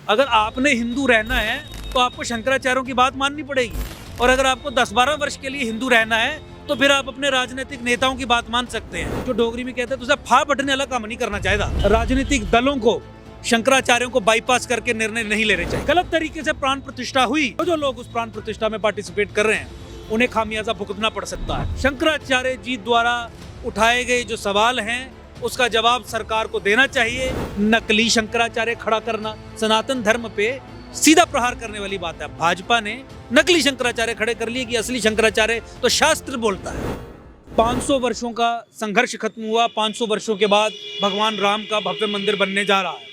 अगर आपने हिंदू रहना है तो आपको शंकराचार्यों की बात माननी पड़ेगी, और अगर आपको 10-12 वर्ष के लिए हिंदू रहना है तो फिर आप अपने राजनीतिक नेताओं की बात मान सकते हैं। जो डोगरी में कहते हैं तो फा बटने वाला काम नहीं करना चाहिए। राजनीतिक दलों को शंकराचार्यों को बाईपास करके निर्णय नहीं लेने चाहिए। गलत तरीके से प्राण प्रतिष्ठा हुई, तो जो लोग उस प्राण प्रतिष्ठा में पार्टिसिपेट कर रहे हैं उन्हें खामियाजा भुगतना पड़ सकता है। शंकराचार्य जी द्वारा उठाए गए जो सवाल हैं उसका जवाब सरकार को देना चाहिए। नकली शंकराचार्य खड़ा करना सनातन धर्म पे सीधा प्रहार करने वाली बात है। भाजपा ने नकली शंकराचार्य खड़े कर लिए कि असली शंकराचार्य तो शास्त्र बोलता है। 500 वर्षों का संघर्ष खत्म हुआ, 500 वर्षों के बाद भगवान राम का भव्य मंदिर बनने जा रहा है।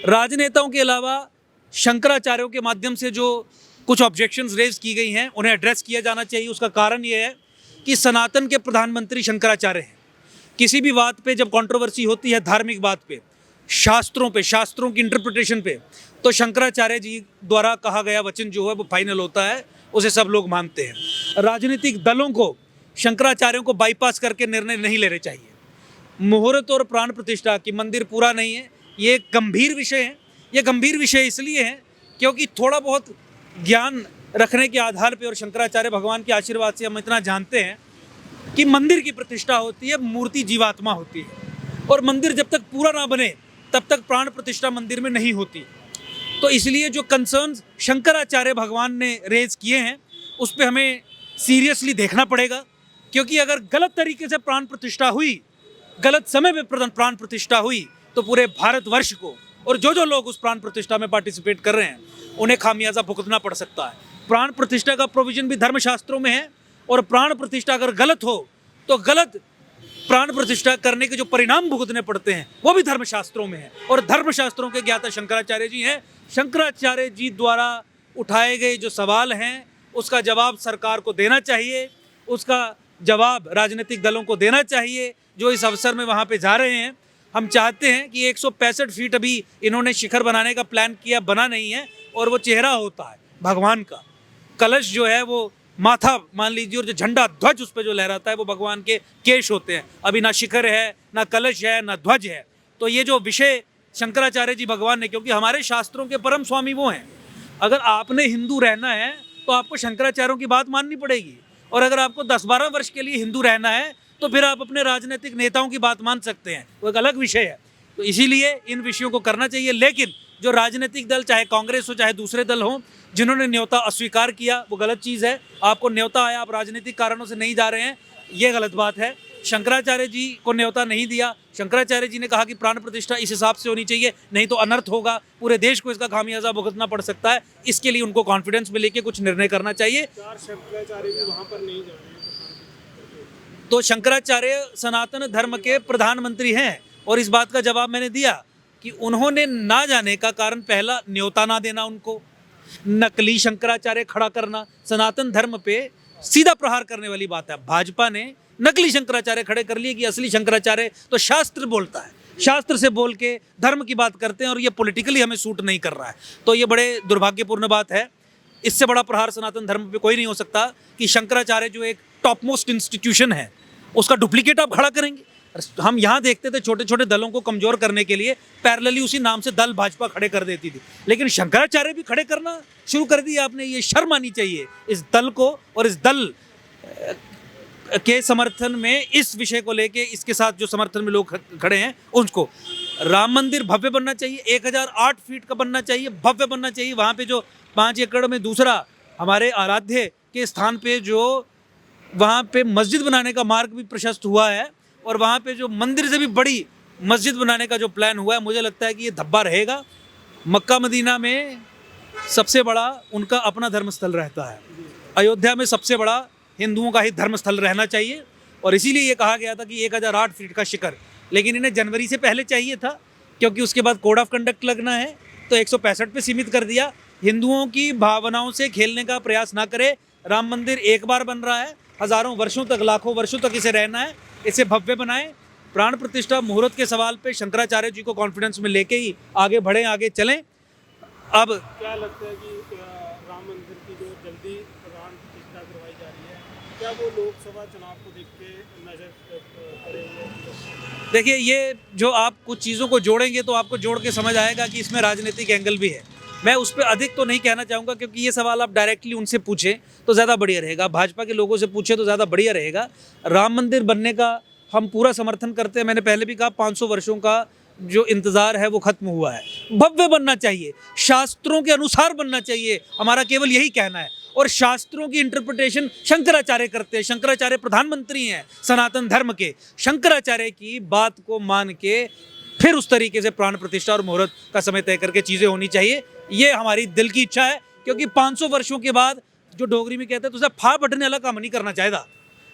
राजनेताओं के अलावा शंकराचार्यों के माध्यम से जो कुछ ऑब्जेक्शंस रेज की गई हैं उन्हें एड्रेस किया जाना चाहिए। उसका कारण ये है कि सनातन के प्रधानमंत्री शंकराचार्य हैं। किसी भी बात पे जब कंट्रोवर्सी होती है, धार्मिक बात पे, शास्त्रों की इंटरप्रिटेशन पे, तो शंकराचार्य जी द्वारा कहा गया वचन जो है वो फाइनल होता है, उसे सब लोग मानते हैं। राजनीतिक दलों को शंकराचार्यों को बाईपास करके निर्णय नहीं लेने चाहिए। मुहूर्त और प्राण प्रतिष्ठा की मंदिर पूरा नहीं है, ये गंभीर विषय है। ये गंभीर विषय इसलिए है क्योंकि थोड़ा बहुत ज्ञान रखने के आधार पर और शंकराचार्य भगवान के आशीर्वाद से हम इतना जानते हैं कि मंदिर की प्रतिष्ठा होती है, मूर्ति जीवात्मा होती है, और मंदिर जब तक पूरा ना बने तब तक प्राण प्रतिष्ठा मंदिर में नहीं होती। तो इसलिए जो कंसर्न्स शंकराचार्य भगवान ने रेज किए हैं उस पर हमें सीरियसली देखना पड़ेगा, क्योंकि अगर गलत तरीके से प्राण प्रतिष्ठा हुई, गलत समय पे प्राण प्रतिष्ठा हुई, तो पूरे भारतवर्ष को और जो लोग उस प्राण प्रतिष्ठा में पार्टिसिपेट कर रहे हैं उन्हें खामियाजा भुगतना पड़ सकता है। प्राण प्रतिष्ठा का प्रोविजन भी धर्मशास्त्रों में है, और प्राण प्रतिष्ठा अगर गलत हो तो गलत प्राण प्रतिष्ठा करने के जो परिणाम भुगतने पड़ते हैं वो भी धर्मशास्त्रों में है, और धर्मशास्त्रों के ज्ञाता शंकराचार्य जी हैं। शंकराचार्य जी द्वारा उठाए गए जो सवाल हैं उसका जवाब सरकार को देना चाहिए, उसका जवाब राजनीतिक दलों को देना चाहिए जो इस अवसर में वहाँ पे जा रहे हैं। हम चाहते हैं कि 165 फीट अभी इन्होंने शिखर बनाने का प्लान किया, बना नहीं है, और वो चेहरा होता है भगवान का। कलश जो है वो माथा मान लीजिए, और जो झंडा ध्वज उस पर जो लहराता है वो भगवान के केश होते हैं। अभी ना शिखर है, ना कलश है, ना ध्वज है। तो ये जो विषय शंकराचार्य जी भगवान ने, क्योंकि हमारे शास्त्रों के परम स्वामी वो हैं, अगर आपने हिंदू रहना है तो आपको शंकराचार्यों की बात माननी पड़ेगी, और अगर आपको 10-12 वर्ष के लिए हिंदू रहना है तो फिर आप अपने राजनीतिक नेताओं की बात मान सकते हैं, वो एक अलग विषय है। तो इसीलिए इन विषयों को करना चाहिए। लेकिन जो राजनीतिक दल, चाहे कांग्रेस हो चाहे दूसरे दल हों, जिन्होंने न्योता अस्वीकार किया वो गलत चीज़ है। आपको न्योता आया, आप राजनीतिक कारणों से नहीं जा रहे हैं, ये गलत बात है। शंकराचार्य जी को न्योता नहीं दिया। शंकराचार्य जी ने कहा कि प्राण प्रतिष्ठा इस हिसाब से होनी चाहिए, नहीं तो अनर्थ होगा, पूरे देश को इसका खामियाजा भुगतना पड़ सकता है। इसके लिए उनको कॉन्फिडेंस में लेके कुछ निर्णय करना चाहिए। शंकराचार्य भी वहाँ पर नहीं जा रहे हैं। तो शंकराचार्य सनातन धर्म के प्रधानमंत्री हैं, और इस बात का जवाब मैंने दिया कि उन्होंने ना जाने का कारण पहला न्योता ना देना, उनको नकली शंकराचार्य खड़ा करना सनातन धर्म पे सीधा प्रहार करने वाली बात है। भाजपा ने नकली शंकराचार्य खड़े कर लिए कि असली शंकराचार्य तो शास्त्र बोलता है, शास्त्र से बोल के धर्म की बात करते हैं, और ये पॉलिटिकली हमें सूट नहीं कर रहा है। तो ये बड़े दुर्भाग्यपूर्ण बात है। इससे बड़ा प्रहार सनातन धर्म पे कोई नहीं हो सकता कि शंकराचार्य जो एक टॉप मोस्ट इंस्टीट्यूशन है उसका डुप्लीकेट आप खड़ा करेंगे। हम यहाँ देखते थे छोटे छोटे दलों को कमजोर करने के लिए पैरेलली उसी नाम से दल भाजपा खड़े कर देती थी, लेकिन शंकराचार्य भी खड़े करना शुरू कर दिया आपने। ये शर्म आनी चाहिए इस दल को, और इस दल के समर्थन में, इस विषय को लेके इसके साथ जो समर्थन में लोग खड़े हैं उनको। राम मंदिर भव्य बनना चाहिए, 1008 फीट का बनना चाहिए, भव्य बनना चाहिए। वहाँ पे जो 5 एकड़ में दूसरा हमारे आराध्य के स्थान पे जो वहाँ पे मस्जिद बनाने का मार्ग भी प्रशस्त हुआ है, और वहाँ पे जो मंदिर से भी बड़ी मस्जिद बनाने का जो प्लान हुआ है, मुझे लगता है कि ये धब्बा रहेगा। मक्का मदीना में सबसे बड़ा उनका अपना धर्मस्थल रहता है, अयोध्या में सबसे बड़ा हिंदुओं का ही धर्मस्थल रहना चाहिए, और इसीलिए ये कहा गया था कि 1008 फीट का शिखर। लेकिन इन्हें जनवरी से पहले चाहिए था, क्योंकि उसके बाद कोड ऑफ कंडक्ट लगना है, तो 165 पे सीमित कर दिया। हिंदुओं की भावनाओं से खेलने का प्रयास ना करे। राम मंदिर एक बार बन रहा है, हज़ारों वर्षों तक, लाखों वर्षों तक इसे रहना है, इसे भव्य बनाएं। प्राण प्रतिष्ठा मुहूर्त के सवाल पे शंकराचार्य जी को कॉन्फिडेंस में लेके ही आगे बढ़ें, आगे चलें। अब क्या लगता है कि राम मंदिर की जो जल्दी प्राण प्रतिष्ठा करवाई जा रही है, क्या वो लोकसभा चुनाव को देख के नजर पड़े हुए हैं? देखिए, ये जो आप कुछ चीज़ों को जोड़ेंगे तो आपको जोड़ के समझ आएगा कि इसमें राजनीतिक एंगल भी है। मैं उस पर अधिक तो नहीं कहना चाहूँगा, क्योंकि ये सवाल आप डायरेक्टली उनसे पूछें तो ज़्यादा बढ़िया रहेगा, भाजपा के लोगों से पूछें तो ज़्यादा बढ़िया रहेगा। राम मंदिर बनने का हम पूरा समर्थन करते हैं। मैंने पहले भी कहा 500 वर्षों का जो इंतज़ार है वो खत्म हुआ है। भव्य बनना चाहिए, शास्त्रों के अनुसार बनना चाहिए, हमारा केवल यही कहना है। और शास्त्रों की इंटरप्रिटेशन शंकराचार्य करते हैं। शंकराचार्य प्रधानमंत्री हैं सनातन धर्म के। शंकराचार्य की बात को मान के फिर उस तरीके से प्राण प्रतिष्ठा और मुहूर्त का समय तय करके चीज़ें होनी चाहिए। ये हमारी दिल की इच्छा है, क्योंकि 500 वर्षों के बाद जो डोगरी में कहते हैं तुझे फा बटने वाला काम नहीं करना चाहिए।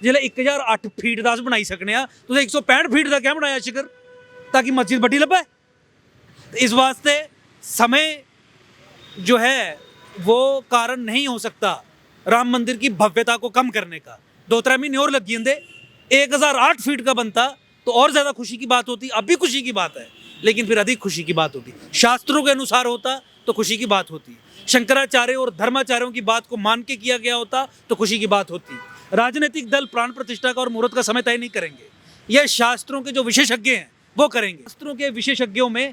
जिले 1008 फीट का बनाई सकने आ, तुझे 165 फीट का क्या बनाया शिखर ताकि मस्जिद बड़ी लपे। तो इस वास्ते समय जो है वो कारण नहीं हो सकता राम मंदिर की भव्यता को कम करने का। 2-3 महीने और लग गए, 1008 फीट का बनता तो और ज़्यादा खुशी की बात होती। अब भी खुशी की बात है, लेकिन फिर अधिक खुशी की बात होती। शास्त्रों के अनुसार होता तो खुशी की बात होती। शंकराचार्य और धर्माचार्यों की बात को मान के किया गया होता तो खुशी की बात होती। राजनीतिक दल प्राण प्रतिष्ठा का और मुहूर्त का समय तय नहीं करेंगे, यह शास्त्रों के जो विशेषज्ञ हैं वो करेंगे। शास्त्रों के विशेषज्ञों में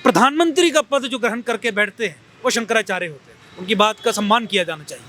प्रधानमंत्री का पद जो ग्रहण करके बैठते हैं वो शंकराचार्य होते हैं। उनकी बात का सम्मान किया जाना चाहिए।